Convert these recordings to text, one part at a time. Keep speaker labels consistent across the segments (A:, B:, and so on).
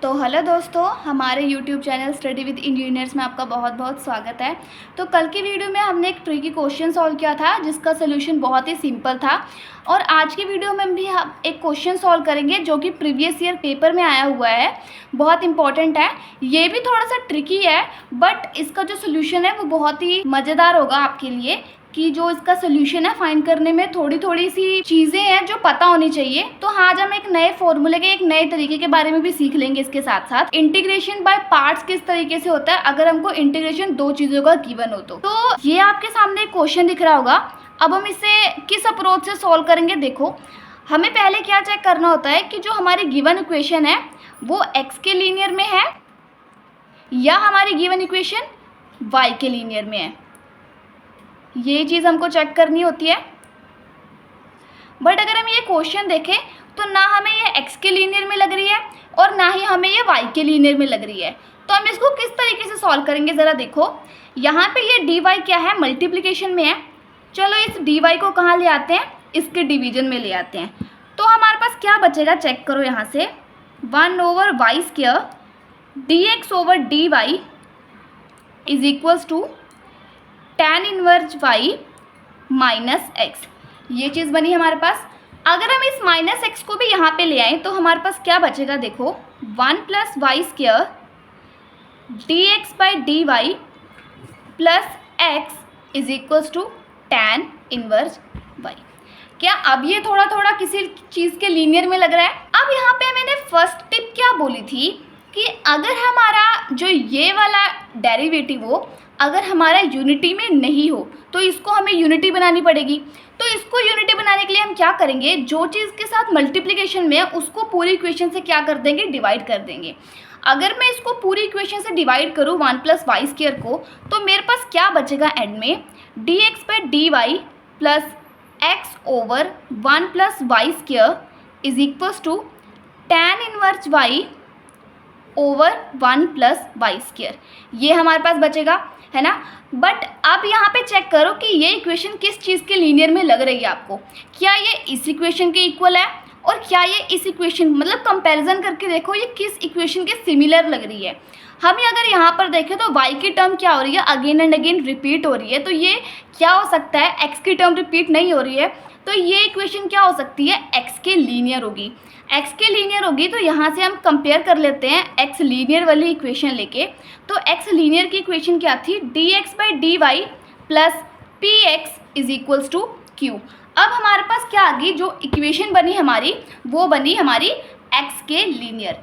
A: तो हेलो दोस्तों, हमारे YouTube channel study with engineers में आपका बहुत बहुत स्वागत है। तो कल की वीडियो में हमने एक ट्रिकी क्वेश्चन सॉल्व किया था जिसका सोल्यूशन बहुत ही सिंपल था। और आज की वीडियो में भी हम एक क्वेश्चन सॉल्व करेंगे जो कि प्रीवियस ईयर पेपर में आया हुआ है, बहुत इंपॉर्टेंट है। ये भी थोड़ा सा ट्रिकी है बट इसका जो सोल्यूशन है वो बहुत ही मज़ेदार होगा आपके लिए, कि जो इसका सोल्यूशन है फाइंड करने में थोड़ी थोड़ी सी चीज़ें हैं जो पता होनी चाहिए। तो आज हम एक नए फॉर्मूले के एक नए तरीके के बारे में भी सीख लेंगे। इसके साथ साथ इंटीग्रेशन बाय पार्ट्स किस तरीके से होता है अगर हमको इंटीग्रेशन दो चीज़ों का गिवन हो। तो ये आपके सामने एक क्वेश्चन दिख रहा होगा। अब हम इसे किस अप्रोच से सॉल्व करेंगे, देखो हमें पहले क्या चेक करना होता है कि जो हमारी गिवन इक्वेशन है वो x के लीनियर में है या हमारी गिवन इक्वेशन y के लीनियर में है। ये चीज़ हमको चेक करनी होती है। बट अगर हम ये क्वेश्चन देखें तो ना हमें ये x के लीनियर में लग रही है और ना ही हमें ये y के लीनियर में लग रही है। तो हम इसको किस तरीके से सॉल्व करेंगे ज़रा देखो। यहाँ पे ये dy क्या है, मल्टीप्लिकेशन में है। चलो इस dy को कहाँ ले आते हैं, इसके डिवीजन में ले आते हैं। तो हमारे पास क्या बचेगा, चेक करो यहाँ से, 1/y² dx/dy is equals to tan inverse y minus x। ये चीज़ बनी हमारे पास। अगर हम इस माइनस x को भी यहाँ पे ले आएँ तो हमारे पास क्या बचेगा, देखो 1+y² dx/dy plus x is equals to tan inverse y। क्या अब ये थोड़ा थोड़ा किसी चीज़ के लीनियर में लग रहा है। अब यहाँ पे मैंने फर्स्ट टिप क्या बोली थी कि अगर हमारा जो ये वाला डेरिवेटिव हो अगर हमारा यूनिटी में नहीं हो तो इसको हमें यूनिटी बनानी पड़ेगी। तो इसको यूनिटी बनाने के लिए हम क्या करेंगे, जो चीज़ के साथ मल्टीप्लिकेशन में है उसको पूरी इक्वेशन से क्या कर देंगे, डिवाइड कर देंगे। अगर मैं इसको पूरी इक्वेशन से डिवाइड करूँ 1+y² को तो मेरे पास क्या बचेगा एंड में, dx/dy plus x/1+y² is equals to tan inverse y over 1+y²। ये हमारे पास बचेगा, है ना। बट अब यहाँ पे चेक करो कि ये इक्वेशन किस चीज़ के लीनियर में लग रही है आपको। क्या ये इस इक्वेशन के इक्वल है और क्या ये इस इक्वेशन, मतलब कंपैरिजन करके देखो ये किस इक्वेशन के सिमिलर लग रही है। हमें अगर यहाँ पर देखें तो y की टर्म क्या हो रही है, अगेन एंड अगेन रिपीट हो रही है। तो ये क्या हो सकता है, x की टर्म रिपीट नहीं हो रही है। तो ये इक्वेशन क्या हो सकती है, x के लीनियर होगी। x के लीनियर होगी तो यहाँ से हम कंपेयर कर लेते हैं x लीनियर वाली इक्वेशन लेके। तो x लीनियर की इक्वेशन क्या थी, dx/dy plus px is equals to q। अब हमारे पास क्या आ गई, जो इक्वेशन बनी हमारी वो बनी हमारी x के लीनियर।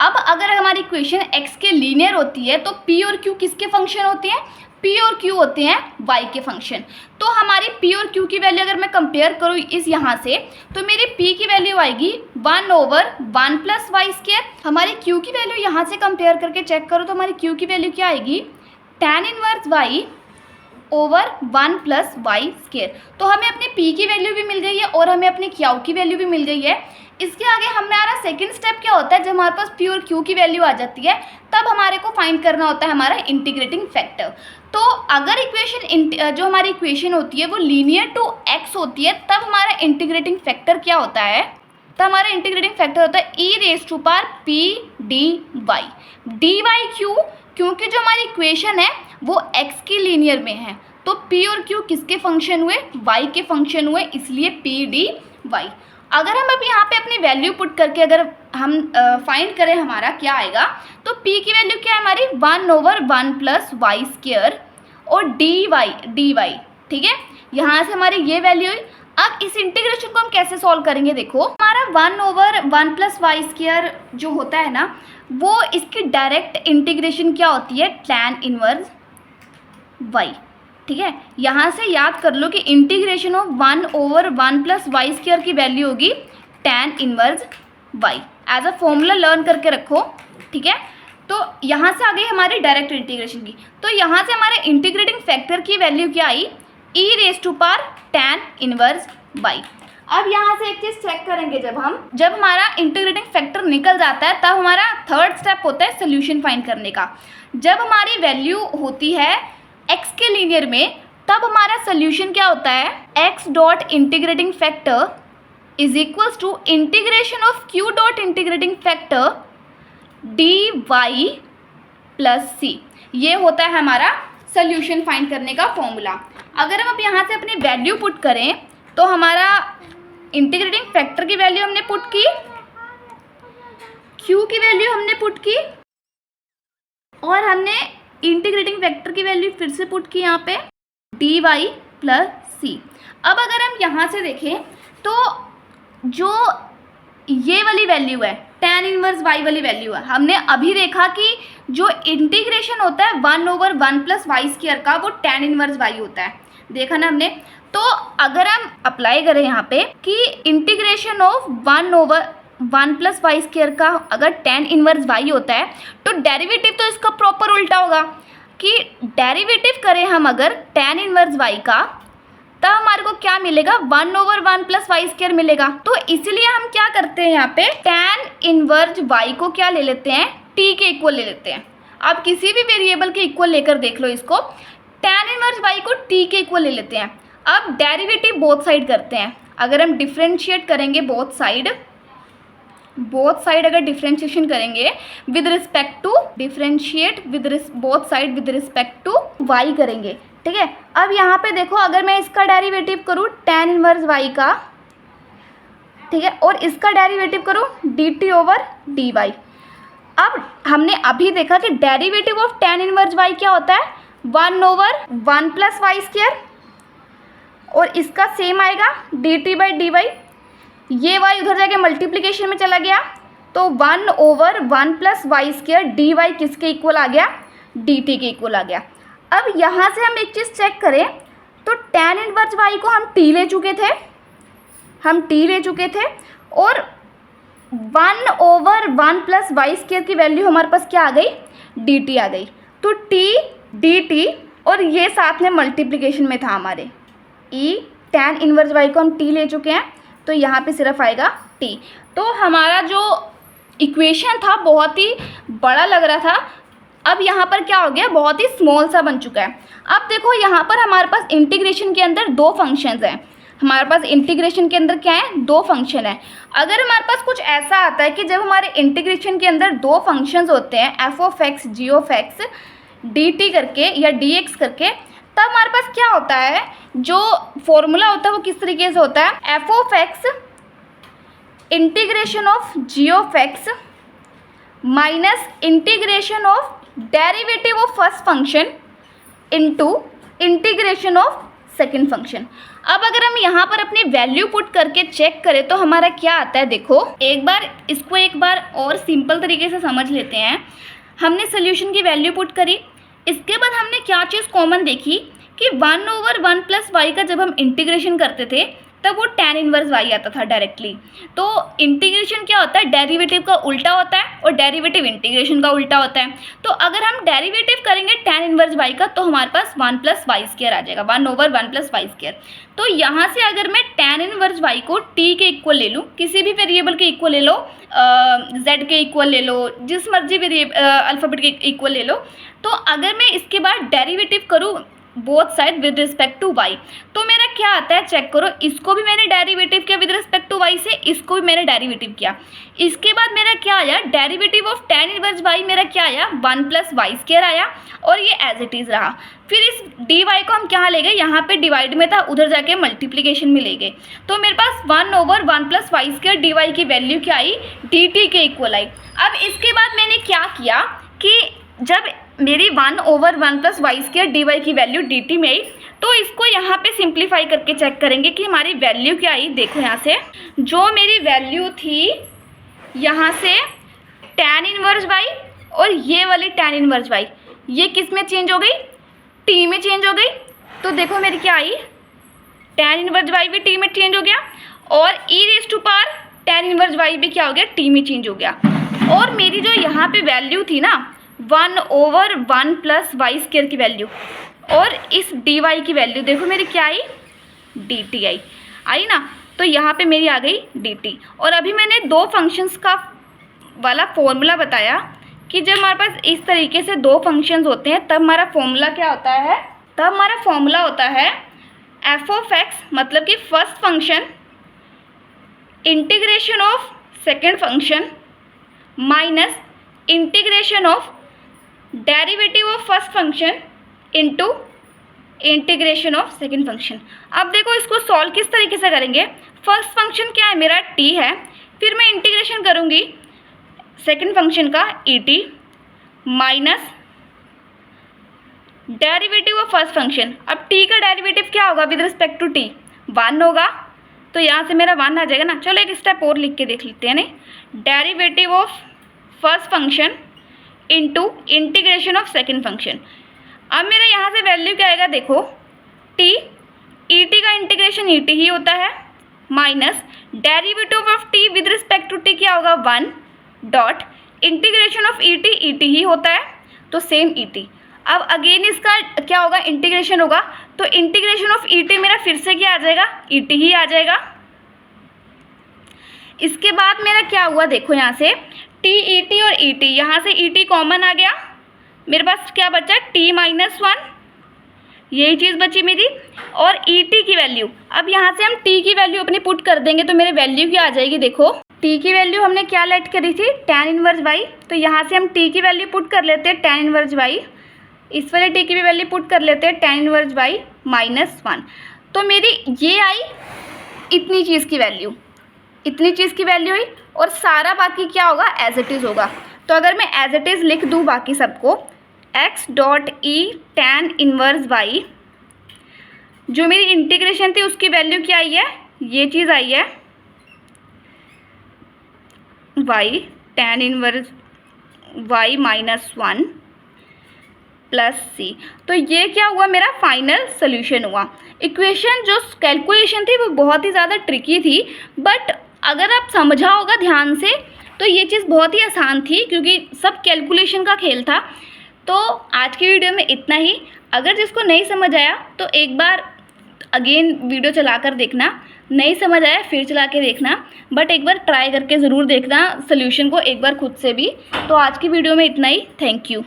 A: अब अगर हमारी इक्वेशन x के लीनियर होती है तो p और q किसके फंक्शन होते हैं, p और q होते हैं y के फंक्शन। तो हमारी p और q की वैल्यू अगर मैं कंपेयर करूँ इस यहाँ से तो मेरी p की वैल्यू आएगी 1/1+y²। हमारी q की वैल्यू यहाँ से कंपेयर करके चेक करो तो हमारी q की वैल्यू क्या आएगी, tan inverse y over 1+y²। तो हमें अपनी p की वैल्यू भी मिल गई है और हमें अपनी q की वैल्यू भी मिल गई है। इसके आगे हमारा सेकंड स्टेप क्या होता है, जब हमारे पास p और q की वैल्यू आ जाती है तब हमारे को फाइंड करना होता है हमारा इंटीग्रेटिंग फैक्टर। तो अगर इक्वेशन जो हमारी इक्वेशन होती है वो लीनियर टू x होती है तब हमारा इंटीग्रेटिंग फैक्टर क्या होता है, तो हमारा इंटीग्रेटिंग फैक्टर होता है e⁻p dy। dy क्यों, क्योंकि जो हमारी इक्वेशन है वो x की लीनियर में है। तो p और q किसके फंक्शन हुए, y के फंक्शन हुए, इसलिए p dy। अगर हम अब यहाँ पे अपनी वैल्यू पुट करके अगर हम फाइंड करें हमारा क्या आएगा, तो p की वैल्यू क्या है हमारी 1/1+y² और dy, ठीक है। यहाँ से हमारी ये वैल्यू हुई। अब इस इंटीग्रेशन को हम कैसे सॉल्व करेंगे, देखो हमारा 1/1+y² जो होता है ना वो इसकी डायरेक्ट इंटीग्रेशन क्या होती है, tan इनवर्स y, ठीक है। यहाँ से याद कर लो कि इंटीग्रेशन ऑफ 1/1+y² की वैल्यू होगी tan inverse y। As a formula learn करके रखो, ठीक है। तो यहाँ से आ गई हमारी डायरेक्ट इंटीग्रेशन की। तो यहाँ से हमारे इंटीग्रेटिंग फैक्टर की वैल्यू क्या आई, e⁻tan इनवर्स y। अब यहाँ से एक चीज़ चेक करेंगे, जब हमारा इंटीग्रेटिंग फैक्टर निकल जाता है तब हमारा थर्ड स्टेप होता है सोल्यूशन फाइंड करने का। जब हमारी वैल्यू होती है x के लीनियर में तब हमारा सोल्यूशन क्या होता है, x dot integrating factor is equals to integration of q dot integrating factor D Y plus C, ये होता है हमारा सोल्यूशन फाइंड करने का फॉर्मूला। अगर हम अब यहाँ से अपनी वैल्यू पुट करें तो हमारा इंटीग्रेटिंग फैक्टर की वैल्यू हमने पुट की, क्यू की वैल्यू हमने पुट की, और हमने इंटीग्रेटिंग फैक्टर की वैल्यू फिर से पुट की यहाँ पे डी वाई प्लस सी। अब अगर हम यहाँ से देखें तो जो ये वाली वैल्यू है tan इनवर्स y वाली वैल्यू है, हमने अभी देखा कि जो इंटीग्रेशन होता है 1/1 प्लस वाई स्क्वायर का वो tan इनवर्स y होता है, देखा ना हमने। तो अगर हम अप्लाई करें यहाँ पे कि integration of 1/1 plus y square का अगर tan इनवर्स y होता है तो डेरिवेटिव तो इसका प्रॉपर उल्टा होगा कि डेरिवेटिव करें हम अगर tan इनवर्स y का तब हमारे को क्या मिलेगा 1/1 प्लस वाई स्क्वायर मिलेगा। तो इसलिए हम क्या करते हैं यहाँ पे tan इनवर्स y को क्या ले लेते हैं, t के इक्वल ले लेते हैं। आप किसी भी वेरिएबल के इक्वल लेकर देख लो इसको, tan इनवर्स y को t के इक्वल ले लेते हैं। अब डेरिवेटिव बोथ साइड करते हैं, अगर हम डिफ्रेंशिएट करेंगे बोथ साइड अगर डिफ्रेंशिएशन करेंगे with respect to both side with respect to y करेंगे, ठीक है। अब यहाँ पे देखो अगर मैं इसका डेरिवेटिव करूँ tan इनवर्स y का, ठीक है, और इसका डेरिवेटिव करूँ dt ओवर dy। अब हमने अभी देखा कि derivative of tan inverse y क्या होता है 1/1 प्लस वाई स्क्वायर, और इसका सेम आएगा dt बाई dy। ये y उधर जाके मल्टीप्लिकेशन में चला गया तो 1/1 प्लस वाई स्क्वायर dy किसके इक्वल आ गया, dt के इक्वल आ गया। अब यहाँ से हम एक चीज़ चेक करें तो tan इनवर्स y को हम t ले चुके थे और 1/1 प्लस वाई स्क्वायर की वैल्यू हमारे पास क्या आ गई, dt आ गई। तो t dt और ये साथ में मल्टीप्लिकेशन में था हमारे tan इनवर्स y को हम t ले चुके हैं तो यहाँ पे सिर्फ आएगा t। तो हमारा जो इक्वेशन था बहुत ही बड़ा लग रहा था, अब यहाँ पर क्या हो गया, बहुत ही स्मॉल सा बन चुका है। अब देखो यहाँ पर हमारे पास इंटीग्रेशन के अंदर दो फंक्शंस हैं, हमारे पास इंटीग्रेशन के अंदर क्या है, दो फंक्शन है। अगर हमारे पास कुछ ऐसा आता है कि जब हमारे इंटीग्रेशन के अंदर दो फंक्शंस होते हैं f of x g of x d t करके या डी एक्स करके, तब हमारे पास क्या होता है, जो फॉर्मूला होता है वो किस तरीके से होता है, f of x integration of g of x minus integration of derivative of first function into integration of second function. अब अगर हम यहाँ पर अपनी वैल्यू पुट करके चेक करें तो हमारा क्या आता है, देखो इसको एक बार और सिंपल तरीके से समझ लेते हैं। हमने सोल्यूशन की वैल्यू पुट करी, इसके बाद हमने क्या चीज़ कॉमन देखी कि 1/1 प्लस वाई का जब हम इंटीग्रेशन करते थे तब वो tan इनवर्स y आता था डायरेक्टली। तो इंटीग्रेशन क्या होता है, डेरिवेटिव का उल्टा होता है और डेरिवेटिव इंटीग्रेशन का उल्टा होता है। तो अगर हम डेरिवेटिव करेंगे tan इनवर्स y का तो हमारे पास 1 प्लस वाई स्क्वायर आ जाएगा, 1/1 प्लस वाई स्क्वायर। तो यहाँ से अगर मैं tan इनवर्स y को t के इक्वल ले लूँ, किसी भी वेरिएबल के इक्वल ले लो, z के इक्वल ले लो, जिस मर्जी अल्फ़ाबेट के इक्वल ले लो, तो अगर मैं इसके बाद डेरिवेटिव करूँ both side with respect to y तो मेरा क्या आता है, चेक करो, इसको भी मैंने डेरिवेटिव किया विद रिस्पेक्ट टू y से, इसको भी मैंने डेरिवेटिव किया। इसके बाद मेरा क्या आया, derivative of tan inverse y मेरा क्या आया, 1 प्लस वाई स्क्वायर आया और ये एज इट इज़ रहा। फिर इस dy को हम क्या ले गए, यहाँ पे डिवाइड में था, उधर जाके मल्टीप्लिकेशन में ले गए। तो मेरे पास 1/1 प्लस वाई स्क्वायर dy की वैल्यू क्या आई, dt के इक्वल आई। अब इसके बाद मैंने क्या किया कि जब मेरी 1/1 plus y square d y की वैल्यू डी टी में आई तो इसको यहाँ पे सिंप्लीफाई करके चेक करेंगे कि हमारी वैल्यू क्या आई। देखो यहाँ से जो मेरी वैल्यू थी, यहाँ से tan इनवर्स y और ये वाली tan इनवर्स y ये किस में चेंज हो गई, t में चेंज हो गई। तो देखो मेरी क्या आई, tan इनवर्स y भी t में चेंज हो गया और e raise to power tan inverse y भी क्या हो गया, t में चेंज हो गया। और मेरी जो यहाँ पे वैल्यू थी ना 1/1 प्लस वाई स्क्वायर की वैल्यू और इस डी वाई की वैल्यू देखो मेरी क्या आई, डी टी आई ना। तो यहाँ पे मेरी आ गई डी टी। और अभी मैंने दो फंक्शंस का वाला फॉर्मूला बताया कि जब हमारे पास इस तरीके से दो फंक्शंस होते हैं तब हमारा फॉर्मूला क्या होता है, तब हमारा फॉर्मूला होता है एफ ऑफ एक्स मतलब कि first function integration of second function minus integration of derivative of first function into integration of second function. अब देखो इसको सॉल्व किस तरीके से करेंगे। फर्स्ट फंक्शन क्या है मेरा, t है, फिर मैं इंटीग्रेशन करूँगी सेकंड फंक्शन का et minus derivative of first function. अब t का डेरिवेटिव क्या होगा विद रिस्पेक्ट टू t, 1 होगा, तो यहाँ से मेरा 1 आ जाएगा ना। चलो एक स्टेप और लिख के देख लेते हैं। नहीं, derivative of first function into integration of second function. अब मेरा यहाँ से वैल्यू क्या आएगा, देखो t et का इंटीग्रेशन et ही होता है, minus derivative of t with respect to t क्या होगा, 1 डॉट इंटीग्रेशन ऑफ et ही होता है, तो सेम et। अब अगेन इसका क्या होगा, इंटीग्रेशन होगा, तो इंटीग्रेशन ऑफ et मेरा फिर से क्या आ जाएगा, et ही आ जाएगा। इसके बाद मेरा क्या हुआ, देखो यहाँ से t et और et, यहाँ से et कॉमन आ गया, मेरे पास क्या बचा, t माइनस 1, यही चीज़ बची मेरी। और et की वैल्यू, अब यहाँ से हम t की वैल्यू अपनी पुट कर देंगे, तो मेरे वैल्यू क्या आ जाएगी, देखो t की वैल्यू हमने क्या लेट करी थी, tan इनवर्स y, तो यहाँ से हम t की वैल्यू पुट कर लेते हैं tan इनवर्स y, इस वाले t की भी वैल्यू पुट कर लेते हैं tan इनवर्स y माइनस 1। तो मेरी ये आई इतनी चीज़ की वैल्यू, इतनी चीज़ की वैल्यू हुई, और सारा बाकी क्या होगा, एज इट इज़ होगा। तो अगर मैं एज इट इज़ लिख दूँ बाकी सबको, x dot e tan inverse y, जो मेरी इंटीग्रेशन थी उसकी वैल्यू क्या आई है, ये चीज़ आई है y tan inverse y minus 1 plus c। तो ये क्या हुआ, मेरा फाइनल सोल्यूशन हुआ। इक्वेशन जो कैलकुलेशन थी वो बहुत ही ज़्यादा ट्रिकी थी, बट अगर आप समझा होगा ध्यान से तो ये चीज़ बहुत ही आसान थी, क्योंकि सब कैलकुलेशन का खेल था। तो आज की वीडियो में इतना ही। अगर जिसको नहीं समझ आया तो एक बार अगेन वीडियो चला कर देखना, नहीं समझ आया फिर चला के देखना, बट एक बार ट्राई करके ज़रूर देखना सोल्यूशन को एक बार खुद से भी। तो आज की वीडियो में इतना ही। Thank you.